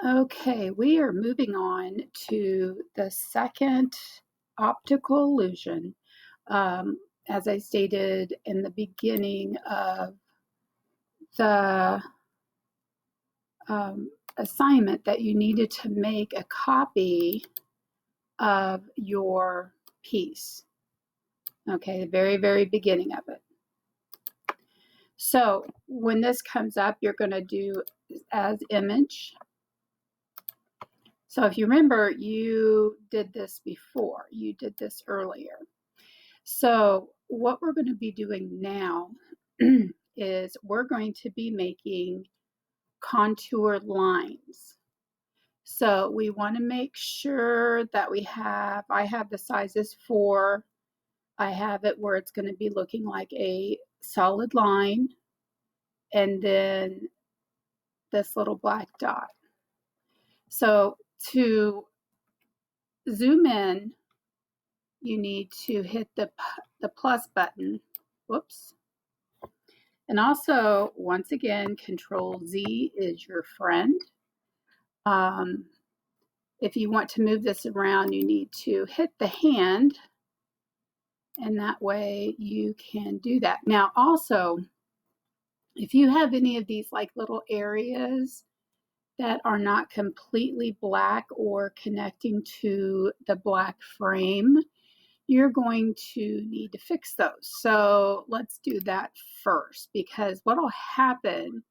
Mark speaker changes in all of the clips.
Speaker 1: Okay, we are moving on to the second optical illusion. As I stated in the beginning of the assignment, that you needed to make a copy of your piece. Okay, the very, very beginning of it. So when this comes up, you're going to do as image. So if you remember, you did this before. You did this earlier. So what we're going to be doing now is we're going to be making contour lines. So we want to make sure that I have the sizes 4. I have it where it's going to be looking like a solid line and then this little black dot. So to zoom in, you need to hit the plus button. Whoops. And also, once again, Control Z is your friend. If you want to move this around, you need to hit the hand, and that way you can do that. Now, also, if you have any of these like little areas that are not completely black or connecting to the black frame, you're going to need to fix those. So let's do that first, because what will happen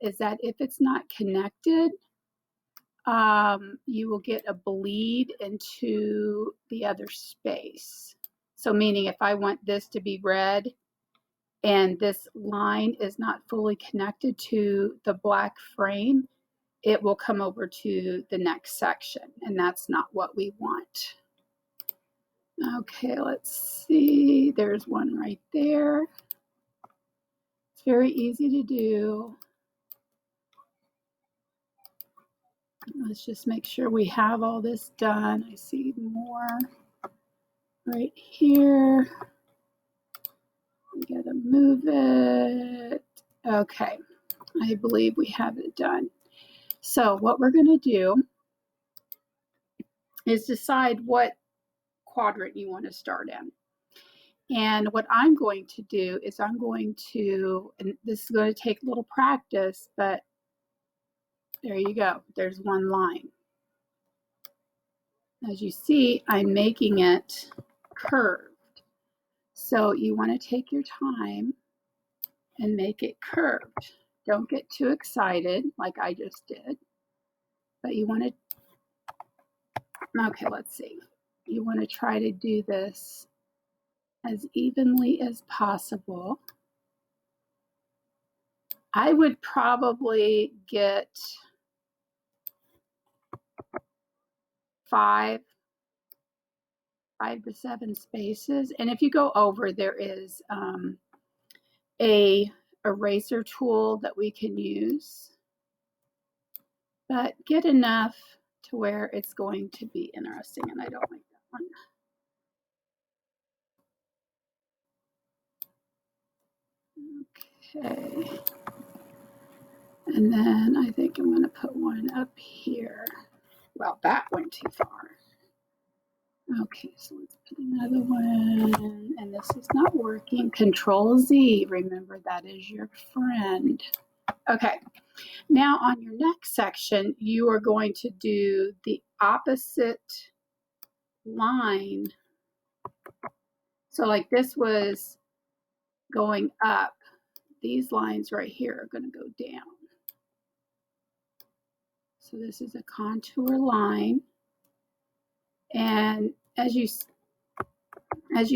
Speaker 1: is that if it's not connected, you will get a bleed into the other space. So meaning if I want this to be red and this line is not fully connected to the black frame, it will come over to the next section, and that's not what we want. Okay, let's see. There's one right there. It's very easy to do. Let's just make sure we have all this done. I see more right here. We gotta move it. Okay, I believe we have it done. So what we're gonna do is decide what quadrant you want to start in. And what I'm going to do is I'm going to, and this is going to take a little practice, but there you go. There's one line. As you see, I'm making it curved. So you want to take your time and make it curved. Don't get too excited like I just did. But you want to, okay, let's see. You want to try to do this as evenly as possible. I would probably get 5 to 7 spaces. And if you go over, there is a eraser tool that we can use. But get enough to where it's going to be interesting. And I don't like that one. Okay. And then I think I'm going to put one up here. Well, that went too far. Okay, so let's put another one. And this is not working. Control Z. Remember, that is your friend. Okay. Now on your next section, you are going to do the opposite line. So like this was going up. These lines right here are going to go down. So this is a contour line. And as you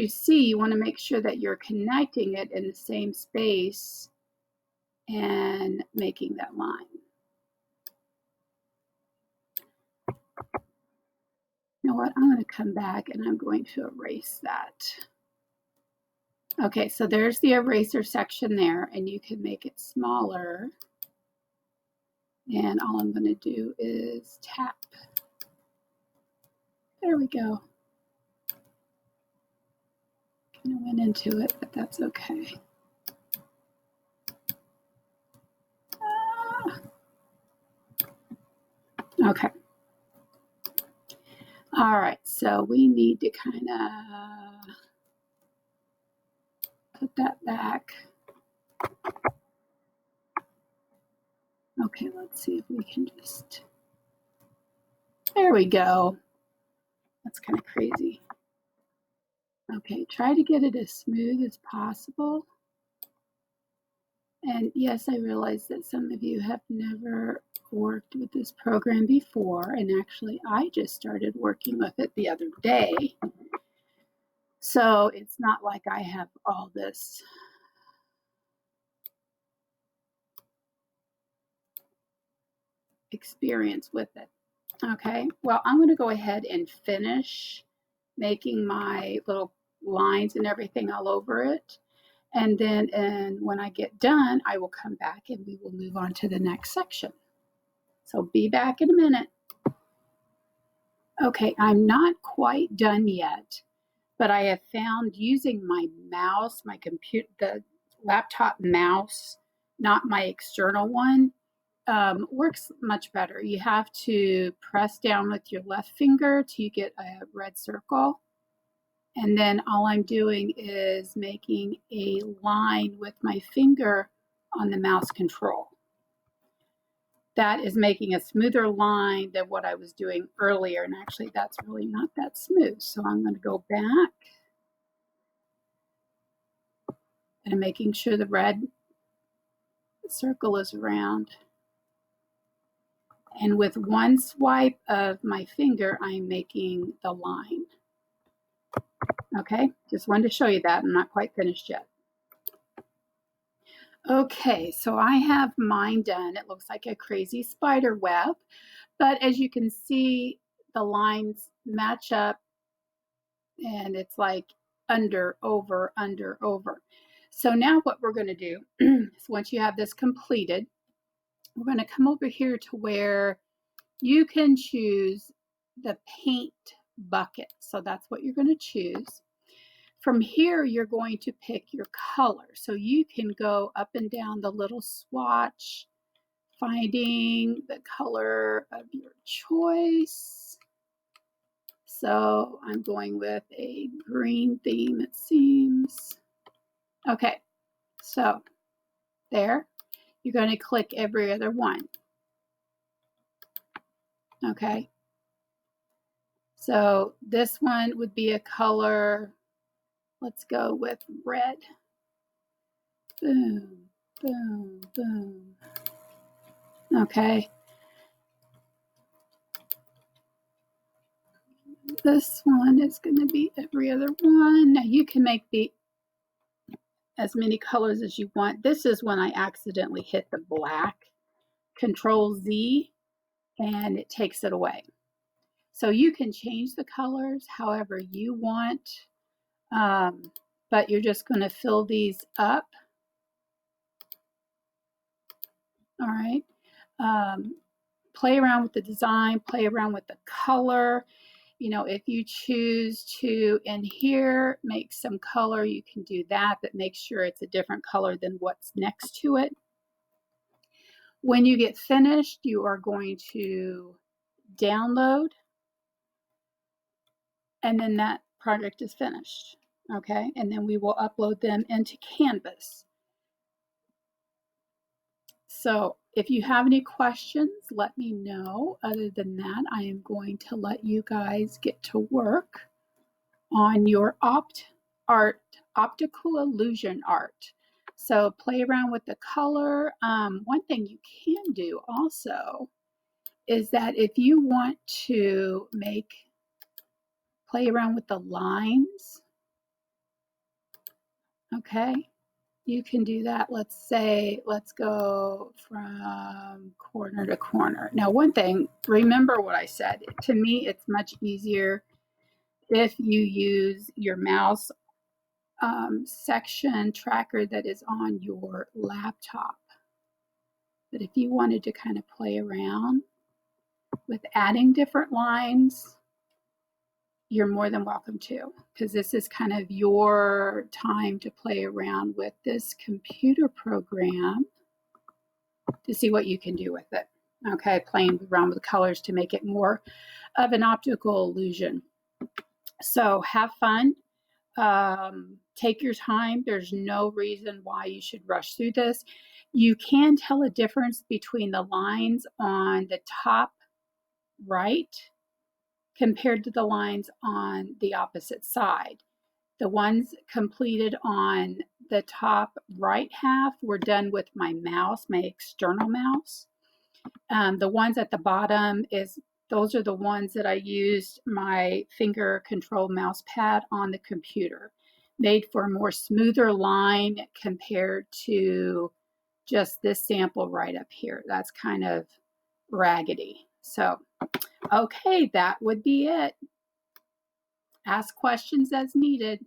Speaker 1: see, you want to make sure that you're connecting it in the same space and making that line. You know what? I'm going to come back and I'm going to erase that. Okay, so there's the eraser section there, and you can make it smaller. And all I'm going to do is tap. There we go. Kind of went into it, but that's okay. Okay. All right, so we need to kind of put that back. Okay, let's see if we can just, there we go. That's kind of crazy. Okay, try to get it as smooth as possible. And yes, I realize that some of you have never worked with this program before, and actually I just started working with it the other day. So it's not like I have all this experience with it. Okay, well, I'm going to go ahead and finish making my little lines and everything all over it. And then when I get done, I will come back and we will move on to the next section. So be back in a minute. Okay, I'm not quite done yet, but I have found using my mouse, my computer, the laptop mouse, not my external one, works much better. You have to press down with your left finger to get a red circle. And then all I'm doing is making a line with my finger on the mouse control. That is making a smoother line than what I was doing earlier. And actually, that's really not that smooth. So I'm going to go back and making sure the red circle is around. And with one swipe of my finger, I'm making the line. Okay, just wanted to show you that. I'm not quite finished yet. Okay, so I have mine done. It looks like a crazy spider web, but as you can see, the lines match up and it's like under, over, under, over. So now what we're going to do is once you have this completed, we're going to come over here to where you can choose the paint bucket. So that's what you're going to choose. From here, you're going to pick your color. So you can go up and down the little swatch, finding the color of your choice. So I'm going with a green theme, it seems. Okay, so there, you're going to click every other one. Okay, so this one would be a color, let's go with red. Boom, boom, boom. Okay. This one is going to be every other one. Now you can make the as many colors as you want. This is when I accidentally hit the black. Control Z and it takes it away. So you can change the colors however you want, but you're just going to fill these up. All right. Play around with the design, play around with the color. You know, if you choose to in here make some color, you can do that, but make sure it's a different color than what's next to it. When you get finished, you are going to download, and then that project is finished. Okay, and then we will upload them into Canvas. So if you have any questions, let me know. Other than that, I am going to let you guys get to work on your optical illusion art. So play around with the color. One thing you can do also is that if you want to play around with the lines, okay, you can do that. Let's say, let's go from corner to corner. Now, one thing, remember what I said. To me, it's much easier if you use your mouse section tracker that is on your laptop. But if you wanted to kind of play around with adding different lines, you're more than welcome to, because this is kind of your time to play around with this computer program to see what you can do with it. Okay, playing around with colors to make it more of an optical illusion. So have fun. Take your time. There's no reason why you should rush through this. You can tell a difference between the lines on the top right compared to the lines on the opposite side. The ones completed on the top right half were done with my mouse, my external mouse. The ones at the bottom those are the ones that I used my finger control mouse pad on the computer. Made for a more smoother line compared to just this sample right up here. That's kind of raggedy. So, okay, that would be it. Ask questions as needed.